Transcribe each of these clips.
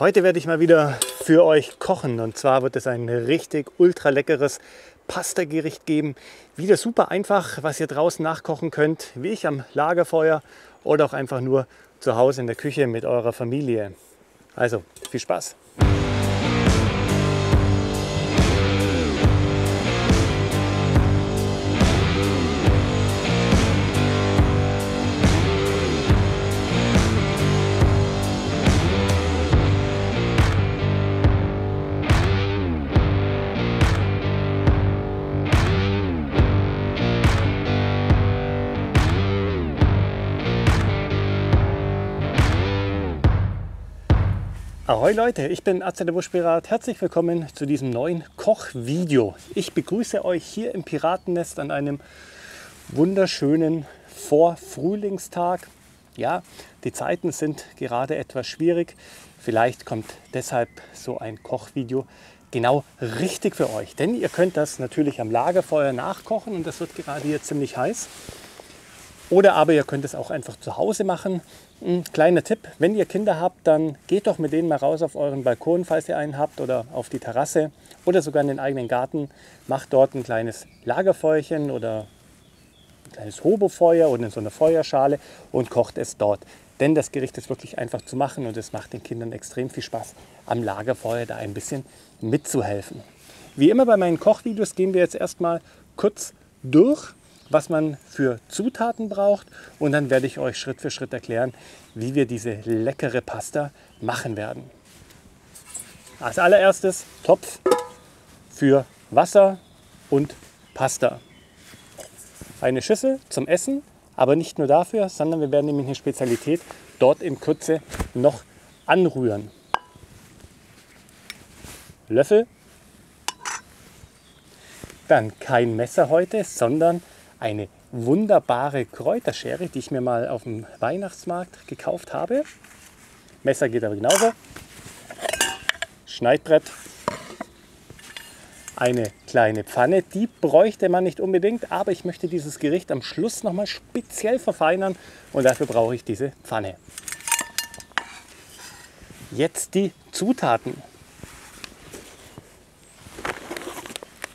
Heute werde ich mal wieder für euch kochen, und zwar wird es ein richtig ultra leckeres Pasta-Gericht geben. Wieder super einfach, was ihr draußen nachkochen könnt, wie ich am Lagerfeuer oder auch einfach nur zu Hause in der Küche mit eurer Familie. Also viel Spaß! Ahoi Leute, ich bin Atze der Buschpirat. Herzlich willkommen zu diesem neuen Kochvideo. Ich begrüße euch hier im Piratennest an einem wunderschönen Vorfrühlingstag. Ja, die Zeiten sind gerade etwas schwierig. Vielleicht kommt deshalb so ein Kochvideo genau richtig für euch. Denn ihr könnt das natürlich am Lagerfeuer nachkochen und das wird gerade hier ziemlich heiß. Oder aber ihr könnt es auch einfach zu Hause machen. Ein kleiner Tipp, wenn ihr Kinder habt, dann geht doch mit denen mal raus auf euren Balkon, falls ihr einen habt, oder auf die Terrasse oder sogar in den eigenen Garten. Macht dort ein kleines Lagerfeuerchen oder ein kleines Hobofeuer oder in so einer Feuerschale und kocht es dort. Denn das Gericht ist wirklich einfach zu machen und es macht den Kindern extrem viel Spaß, am Lagerfeuer da ein bisschen mitzuhelfen. Wie immer bei meinen Kochvideos gehen wir jetzt erstmal kurz durch, was man für Zutaten braucht, und dann werde ich euch Schritt für Schritt erklären, wie wir diese leckere Pasta machen werden. Als allererstes Topf für Wasser und Pasta. Eine Schüssel zum Essen, aber nicht nur dafür, sondern wir werden nämlich eine Spezialität dort in Kürze noch anrühren. Löffel. Dann kein Messer heute, sondern eine wunderbare Kräuterschere, die ich mir mal auf dem Weihnachtsmarkt gekauft habe. Messer geht aber genauso. Schneidbrett. Eine kleine Pfanne, die bräuchte man nicht unbedingt, aber ich möchte dieses Gericht am Schluss nochmal speziell verfeinern und dafür brauche ich diese Pfanne. Jetzt die Zutaten.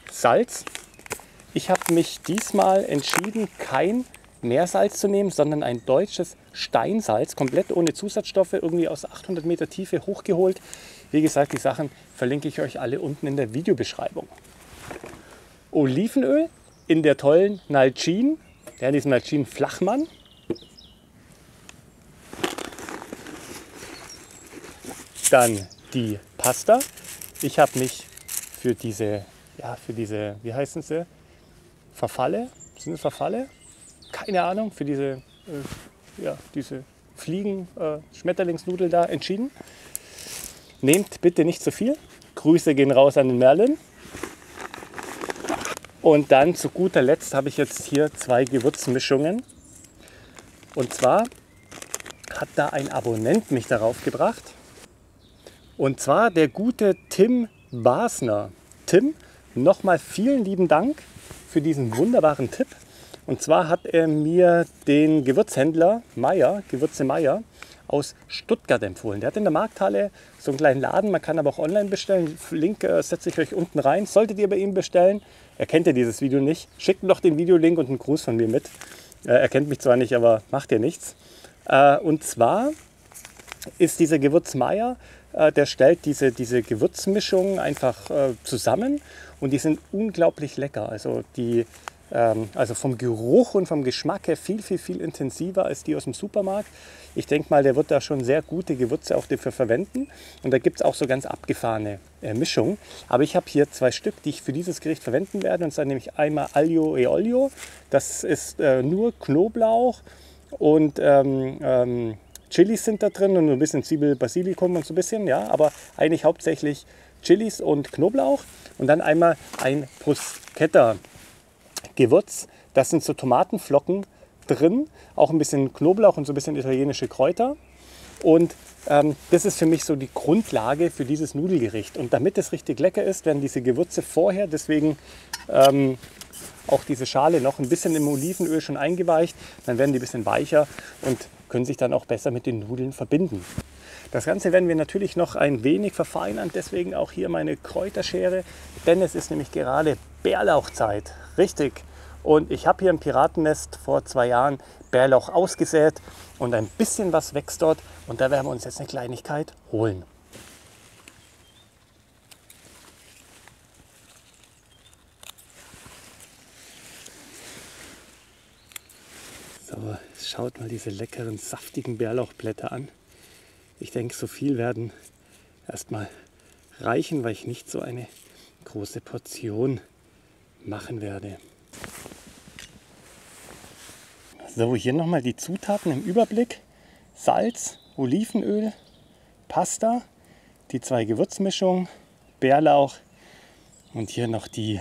Salz. Ich habe mich diesmal entschieden, kein Meersalz zu nehmen, sondern ein deutsches Steinsalz, komplett ohne Zusatzstoffe, irgendwie aus 800 Meter Tiefe hochgeholt. Wie gesagt, die Sachen verlinke ich euch alle unten in der Videobeschreibung. Olivenöl in der tollen Nalchin, ja, diesem Nalchin Flachmann. Dann die Pasta. Ich habe mich für diese, wie heißen sie? Verfalle? Sind es Verfalle? Keine Ahnung, für diese Schmetterlingsnudel da entschieden. Nehmt bitte nicht zu viel. Grüße gehen raus an den Merlin. Und dann zu guter Letzt habe ich jetzt hier zwei Gewürzmischungen. Und zwar hat da ein Abonnent mich darauf gebracht. Und zwar der gute Tim Basner. Tim, nochmal vielen lieben Dank für diesen wunderbaren Tipp. Und zwar hat er mir den Gewürzhändler Gewürze Meier aus Stuttgart empfohlen. Der hat in der Markthalle so einen kleinen Laden, man kann aber auch online bestellen. Link setze ich euch unten rein. Solltet ihr bei ihm bestellen, er kennt ja dieses Video nicht, schickt ihm doch den Videolink und einen Gruß von mir mit. Er kennt mich zwar nicht, aber macht ja nichts. Und zwar ist dieser Gewürz Meier, der stellt diese Gewürzmischungen einfach zusammen und die sind unglaublich lecker. Also vom Geruch und vom Geschmack her viel intensiver als die aus dem Supermarkt. Ich denke mal, der wird da schon sehr gute Gewürze auch dafür verwenden. Und da gibt es auch so ganz abgefahrene Mischungen. Aber ich habe hier zwei Stück, die ich für dieses Gericht verwenden werde. Und zwar nämlich einmal Aglio e Olio. Das ist nur Knoblauch und Chilis sind da drin und ein bisschen Zwiebel, Basilikum und so ein bisschen, ja, aber eigentlich hauptsächlich Chilis und Knoblauch. Und dann einmal ein Bruschetta-Gewürz. Das sind so Tomatenflocken drin, auch ein bisschen Knoblauch und so ein bisschen italienische Kräuter. Und das ist für mich so die Grundlage für dieses Nudelgericht. Und damit es richtig lecker ist, werden diese Gewürze vorher, deswegen auch diese Schale noch ein bisschen im Olivenöl schon eingeweicht. Dann werden die ein bisschen weicher und können sich dann auch besser mit den Nudeln verbinden. Das Ganze werden wir natürlich noch ein wenig verfeinern, deswegen auch hier meine Kräuterschere, denn es ist nämlich gerade Bärlauchzeit, richtig. Und ich habe hier im Piratennest vor 2 Jahren Bärlauch ausgesät und ein bisschen was wächst dort und da werden wir uns jetzt eine Kleinigkeit holen. So, schaut mal diese leckeren, saftigen Bärlauchblätter an. Ich denke, so viel werden erstmal reichen, weil ich nicht so eine große Portion machen werde. So, hier nochmal die Zutaten im Überblick. Salz, Olivenöl, Pasta, die 2 Gewürzmischungen, Bärlauch und hier noch die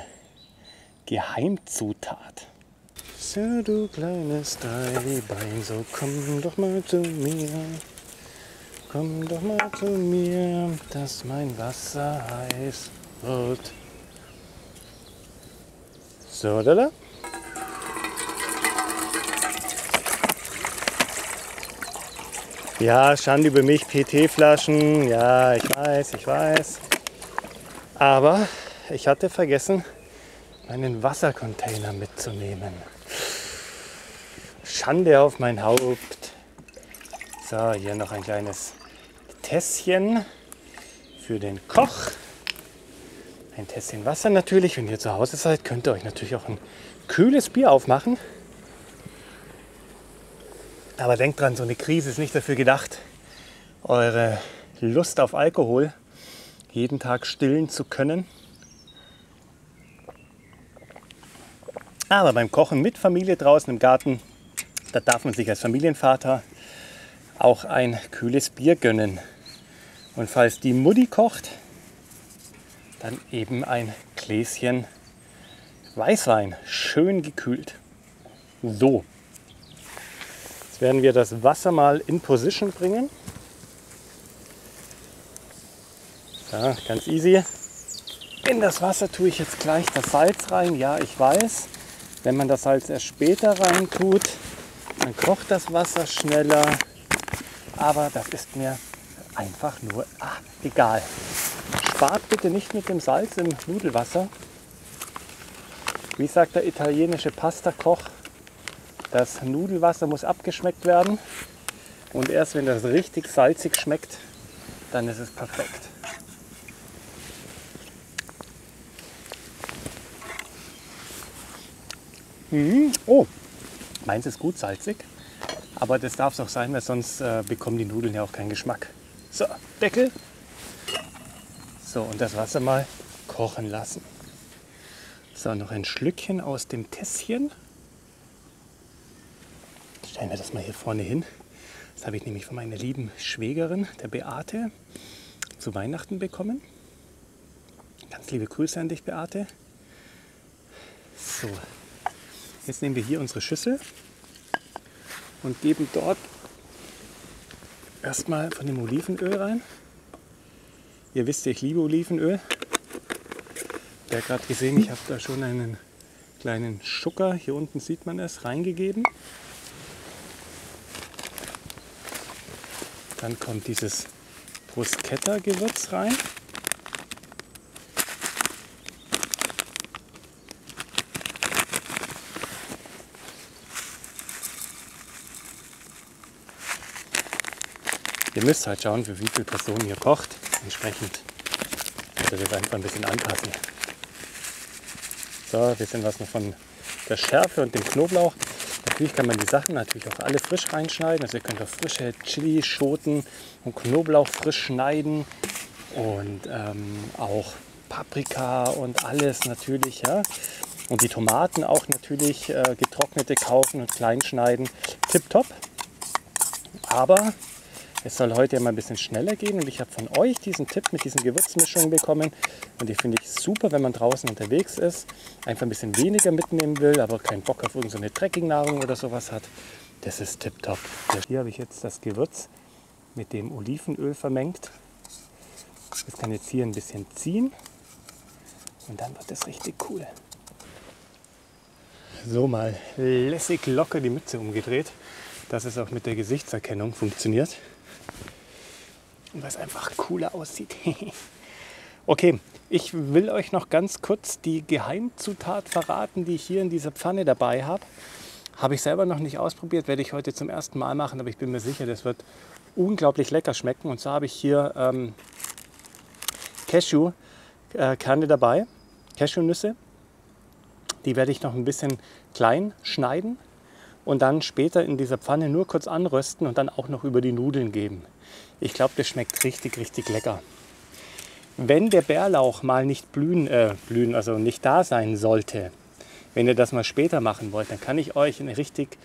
Geheimzutat. So, du kleines Treibein, so komm doch mal zu mir. Komm doch mal zu mir, dass mein Wasser heiß wird. So, da. Ja, Schande über mich, PET-Flaschen. Ja, ich weiß. Aber ich hatte vergessen, meinen Wassercontainer mitzunehmen. Schande auf mein Haupt. So, hier noch ein kleines Tässchen für den Koch. Ein Tässchen Wasser natürlich. Wenn ihr zu Hause seid, könnt ihr euch natürlich auch ein kühles Bier aufmachen. Aber denkt dran, so eine Krise ist nicht dafür gedacht, eure Lust auf Alkohol jeden Tag stillen zu können. Aber beim Kochen mit Familie draußen im Garten, da darf man sich als Familienvater auch ein kühles Bier gönnen. Und falls die Mutti kocht, dann eben ein Gläschen Weißwein, schön gekühlt. So, jetzt werden wir das Wasser mal in Position bringen. Ja, ganz easy. In das Wasser tue ich jetzt gleich das Salz rein. Ja, ich weiß, wenn man das Salz erst später rein tut, dann kocht das Wasser schneller. Aber das ist mir einfach nur egal. Spart bitte nicht mit dem Salz im Nudelwasser. Wie sagt der italienische Pastakoch, das Nudelwasser muss abgeschmeckt werden. Und erst wenn das richtig salzig schmeckt, dann ist es perfekt. Oh, meins ist gut salzig. Aber das darf es auch sein, weil sonst bekommen die Nudeln ja auch keinen Geschmack. So, Deckel. So, und das Wasser mal kochen lassen. So, noch ein Schlückchen aus dem Tässchen. Stellen wir das mal hier vorne hin. Das habe ich nämlich von meiner lieben Schwägerin, der Beate, zu Weihnachten bekommen. Ganz liebe Grüße an dich, Beate. So, jetzt nehmen wir hier unsere Schüssel und geben dort erstmal von dem Olivenöl rein. Ihr wisst, ich liebe Olivenöl. Ich habe gerade gesehen, ich habe da schon einen kleinen Schucker, hier unten sieht man es, reingegeben. Dann kommt dieses Bruschetta-Gewürz rein. Ihr müsst halt schauen, für wie viele Personen ihr kocht. Entsprechend könnt ihr das einfach ein bisschen anpassen. So, ein bisschen was noch von der Schärfe und dem Knoblauch. Natürlich kann man die Sachen natürlich auch alle frisch reinschneiden. Also ihr könnt auch frische Chili, Schoten und Knoblauch frisch schneiden. Und auch Paprika und alles natürlich. Ja. Und die Tomaten auch natürlich getrocknete kaufen und klein schneiden. Tipptopp. Aber es soll heute ja mal ein bisschen schneller gehen und ich habe von euch diesen Tipp mit diesen Gewürzmischungen bekommen und die finde ich super, wenn man draußen unterwegs ist, einfach ein bisschen weniger mitnehmen will, aber keinen Bock auf irgendeine Trekkingnahrung oder sowas hat. Das ist tipptopp. Hier habe ich jetzt das Gewürz mit dem Olivenöl vermengt. Das kann jetzt hier ein bisschen ziehen und dann wird das richtig cool. So, mal lässig locker die Mütze umgedreht, dass es auch mit der Gesichtserkennung funktioniert. und weil es einfach cooler aussieht. Okay, ich will euch noch ganz kurz die Geheimzutat verraten, die ich hier in dieser Pfanne dabei habe. Habe ich selber noch nicht ausprobiert, werde ich heute zum ersten Mal machen, aber ich bin mir sicher, das wird unglaublich lecker schmecken. Und zwar habe ich hier Cashewkerne dabei, Cashewnüsse. Die werde ich noch ein bisschen klein schneiden und dann später in dieser Pfanne nur kurz anrösten und dann auch noch über die Nudeln geben. Ich glaube, das schmeckt richtig, richtig lecker. Wenn der Bärlauch mal nicht also nicht da sein sollte, wenn ihr das mal später machen wollt, dann kann ich euch eine richtig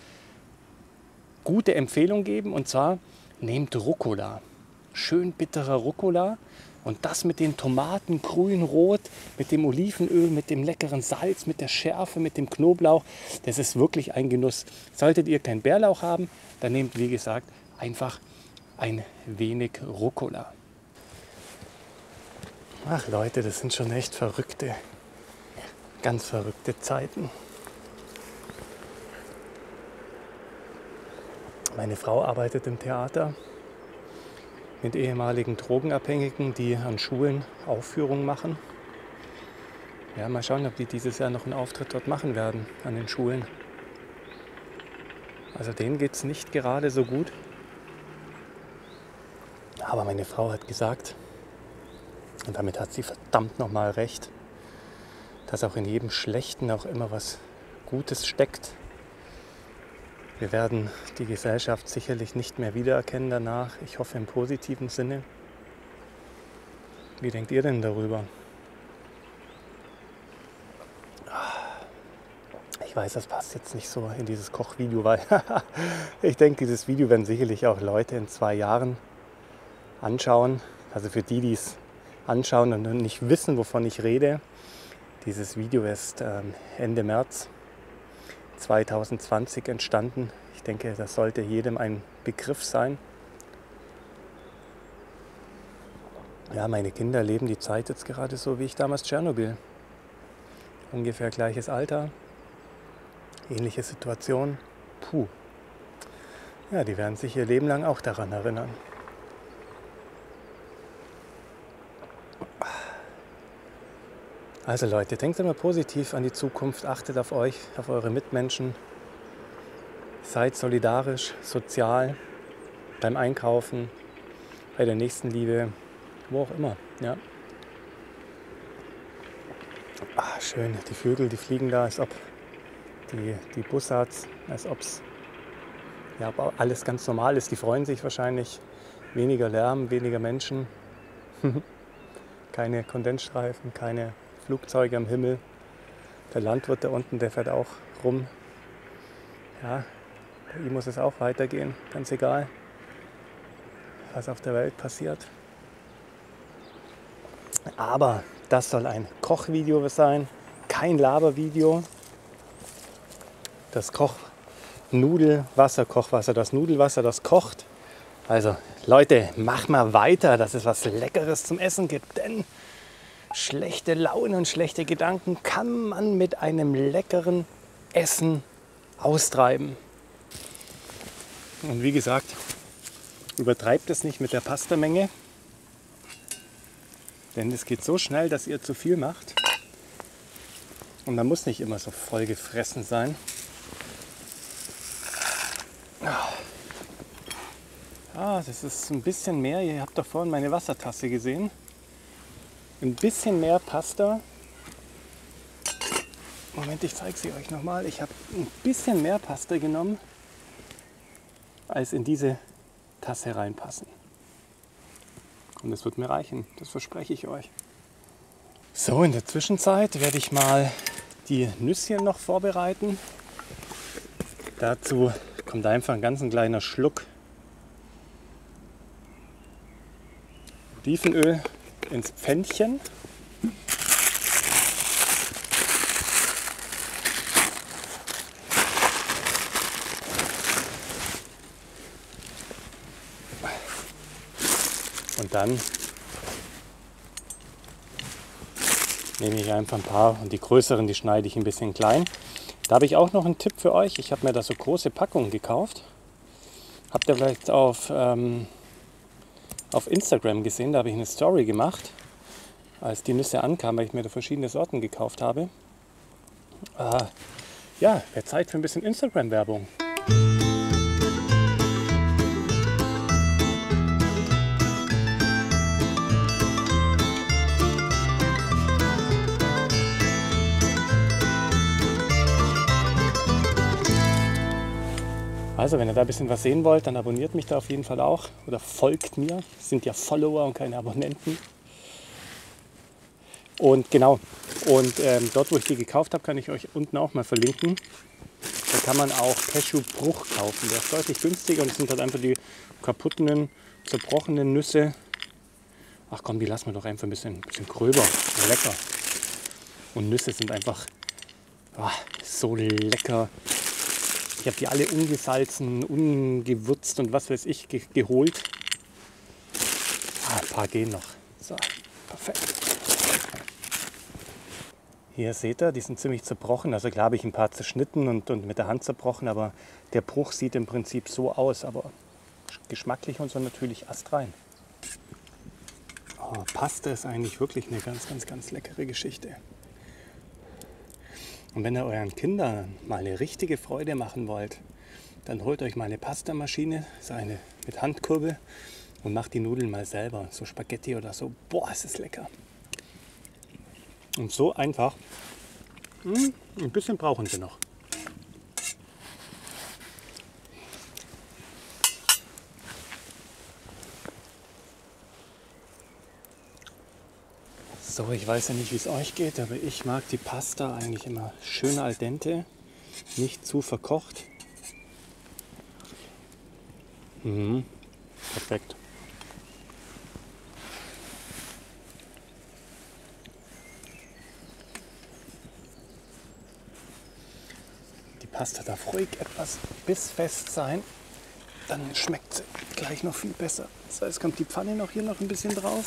gute Empfehlung geben. Und zwar nehmt Rucola. Schön bitterer Rucola. Und das mit den Tomaten grün, rot, mit dem Olivenöl, mit dem leckeren Salz, mit der Schärfe, mit dem Knoblauch. Das ist wirklich ein Genuss. Solltet ihr keinen Bärlauch haben, dann nehmt, wie gesagt, einfach ein wenig Rucola. Ach Leute, das sind schon echt ganz verrückte Zeiten. Meine Frau arbeitet im Theater mit ehemaligen Drogenabhängigen, die an Schulen Aufführungen machen. Ja, mal schauen, ob die dieses Jahr noch einen Auftritt dort machen werden, an den Schulen. Also denen geht es nicht gerade so gut. Aber meine Frau hat gesagt, und damit hat sie verdammt nochmal recht, dass auch in jedem Schlechten auch immer was Gutes steckt. Wir werden die Gesellschaft sicherlich nicht mehr wiedererkennen danach. Ich hoffe im positiven Sinne. Wie denkt ihr denn darüber? Ich weiß, das passt jetzt nicht so in dieses Kochvideo, weil ich denke, dieses Video werden sicherlich auch Leute in 2 Jahren anschauen. Also für die, die es anschauen und nicht wissen, wovon ich rede. Dieses Video ist Ende März 2020 entstanden. Ich denke, das sollte jedem ein Begriff sein. Ja, meine Kinder leben die Zeit jetzt gerade so wie ich damals Tschernobyl. Ungefähr gleiches Alter, ähnliche Situation. Puh. Ja, die werden sich ihr Leben lang auch daran erinnern. Also Leute, denkt immer positiv an die Zukunft, achtet auf euch, auf eure Mitmenschen. Seid solidarisch, sozial, beim Einkaufen, bei der Nächstenliebe, wo auch immer. Ja. Schön, die Vögel, die fliegen da, als ob die Bussards, als ob es ja, alles ganz normal ist. Die freuen sich wahrscheinlich. Weniger Lärm, weniger Menschen, keine Kondensstreifen, keine Flugzeuge am Himmel. Der Landwirt da unten, der fährt auch rum. Ja, bei ihm muss es auch weitergehen, ganz egal, was auf der Welt passiert. Aber das soll ein Kochvideo sein, kein Labervideo. Das Kochwasser, das Nudelwasser, das kocht. Also Leute, mach mal weiter, dass es was Leckeres zum Essen gibt, denn schlechte Laune und schlechte Gedanken kann man mit einem leckeren Essen austreiben. Und wie gesagt, übertreibt es nicht mit der Pastamenge, denn es geht so schnell, dass ihr zu viel macht. Und man muss nicht immer so voll gefressen sein. Das ist ein bisschen mehr. Ihr habt doch vorhin meine Wassertasse gesehen. Ein bisschen mehr Pasta. Moment, ich zeige sie euch nochmal. Ich habe ein bisschen mehr Pasta genommen, als in diese Tasse reinpassen. Und das wird mir reichen, das verspreche ich euch. So, in der Zwischenzeit werde ich mal die Nüsschen noch vorbereiten. Dazu kommt einfach ein ganz kleiner Schluck Olivenöl ins Pfännchen. Und dann nehme ich einfach ein paar und die größeren, die schneide ich ein bisschen klein. Da habe ich auch noch einen Tipp für euch. Ich habe mir da so große Packungen gekauft. Habt ihr vielleicht auf auf Instagram gesehen, da habe ich eine Story gemacht, als die Nüsse ankamen, weil ich mir da verschiedene Sorten gekauft habe. Ja, wäre Zeit für ein bisschen Instagram-Werbung. Also wenn ihr da ein bisschen was sehen wollt, dann abonniert mich da auf jeden Fall auch oder folgt mir. Das sind ja Follower und keine Abonnenten. Und genau, und dort, wo ich die gekauft habe, kann ich euch unten auch mal verlinken. Da kann man auch Cashew-Bruch kaufen. Der ist deutlich günstiger und es sind halt einfach die kaputten, zerbrochenen Nüsse. Ach komm, die lassen wir doch einfach ein bisschen gröber. Lecker. Und Nüsse sind einfach so lecker. Ich habe die alle ungesalzen, ungewürzt und was weiß ich geholt. Ein paar gehen noch. So, perfekt. Hier seht ihr, die sind ziemlich zerbrochen. Also klar habe ich ein paar zerschnitten und mit der Hand zerbrochen, aber der Bruch sieht im Prinzip so aus. Aber geschmacklich und so natürlich astrein. Oh, Pasta ist eigentlich wirklich eine ganz leckere Geschichte. Und wenn ihr euren Kindern mal eine richtige Freude machen wollt, dann holt euch mal eine Pastamaschine, so eine mit Handkurbel und macht die Nudeln mal selber. So Spaghetti oder so. Boah, ist das lecker. Und so einfach. Ein bisschen brauchen sie noch. So, ich weiß ja nicht, wie es euch geht, aber ich mag die Pasta eigentlich immer schön al dente, nicht zu verkocht. Perfekt. Die Pasta darf ruhig etwas bissfest sein, dann schmeckt sie gleich noch viel besser. Das heißt, kommt die Pfanne noch hier noch ein bisschen drauf.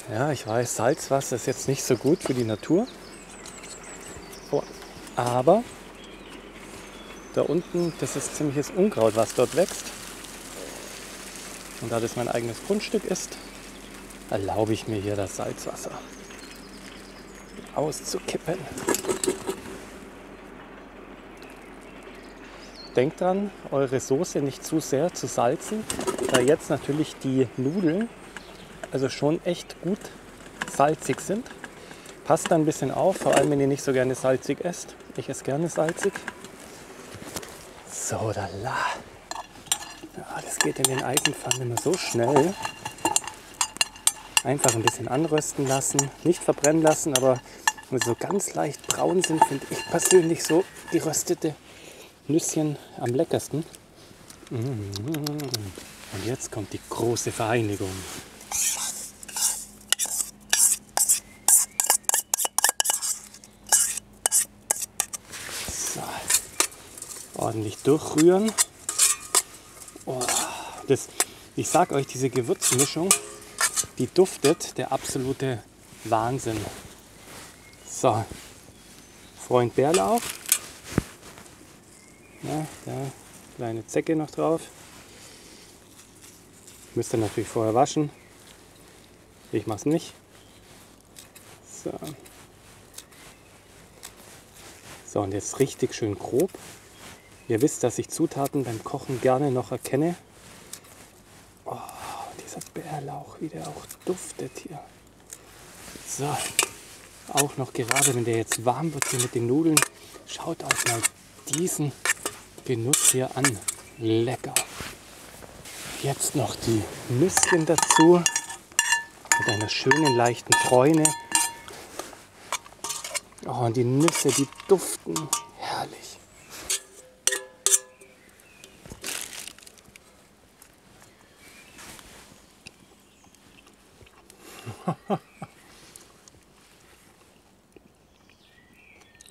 Ja, ich weiß, Salzwasser ist jetzt nicht so gut für die Natur. Oh, aber da unten, das ist ziemliches Unkraut, was dort wächst. Und da das mein eigenes Grundstück ist, erlaube ich mir hier das Salzwasser auszukippen. Denkt dran, eure Soße nicht zu sehr zu salzen, da jetzt natürlich die Nudeln also schon echt gut salzig sind. Passt da ein bisschen auf, vor allem wenn ihr nicht so gerne salzig esst. Ich esse gerne salzig. So, da la. Ja, das geht in den Eisenpfannen immer so schnell. Einfach ein bisschen anrösten lassen, nicht verbrennen lassen, aber wenn sie so ganz leicht braun sind, finde ich persönlich so geröstete Nüsschen am leckersten. Und jetzt kommt die große Vereinigung. So. Ordentlich durchrühren. Oh, ich sag euch, diese Gewürzmischung, die duftet der absolute Wahnsinn. So, Freund Bärlauch. Ja, da kleine Zecke noch drauf. Müsst ihr natürlich vorher waschen. Ich mache es nicht. So. So, und jetzt richtig schön grob. Ihr wisst, dass ich Zutaten beim Kochen gerne noch erkenne. Oh, dieser Bärlauch, wie der auch duftet hier. So, auch noch gerade, wenn der jetzt warm wird hier mit den Nudeln, schaut euch mal diesen Genuss hier an. Lecker. Jetzt noch die Nüsschen dazu mit einer schönen leichten Bräune. Oh, und die Nüsse, die duften herrlich.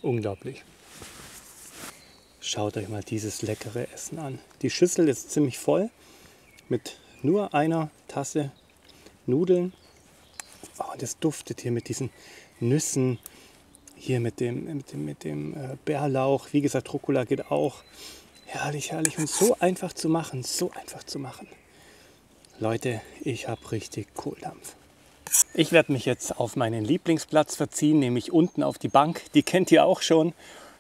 Unglaublich. Schaut euch mal dieses leckere Essen an. Die Schüssel ist ziemlich voll mit nur einer Tasse Nudeln. Oh, das duftet hier mit diesen Nüssen, hier mit dem Bärlauch. Wie gesagt, Rucola geht auch. Herrlich, herrlich und so einfach zu machen, so einfach zu machen. Leute, ich habe richtig Kohldampf. Ich werde mich jetzt auf meinen Lieblingsplatz verziehen, nämlich unten auf die Bank. Die kennt ihr auch schon.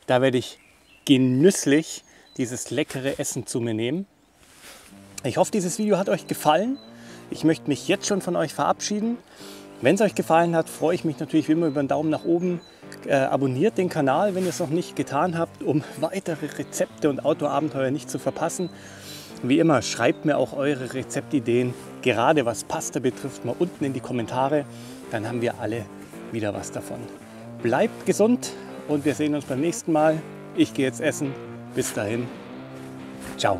Da werde ich genüsslich dieses leckere Essen zu mir nehmen. Ich hoffe, dieses Video hat euch gefallen. Ich möchte mich jetzt schon von euch verabschieden. Wenn es euch gefallen hat, freue ich mich natürlich wie immer über einen Daumen nach oben. Abonniert den Kanal, wenn ihr es noch nicht getan habt, um weitere Rezepte und Outdoor-Abenteuer nicht zu verpassen. Wie immer, schreibt mir auch eure Rezeptideen, gerade was Pasta betrifft, mal unten in die Kommentare. Dann haben wir alle wieder was davon. Bleibt gesund und wir sehen uns beim nächsten Mal. Ich gehe jetzt essen. Bis dahin. Ciao.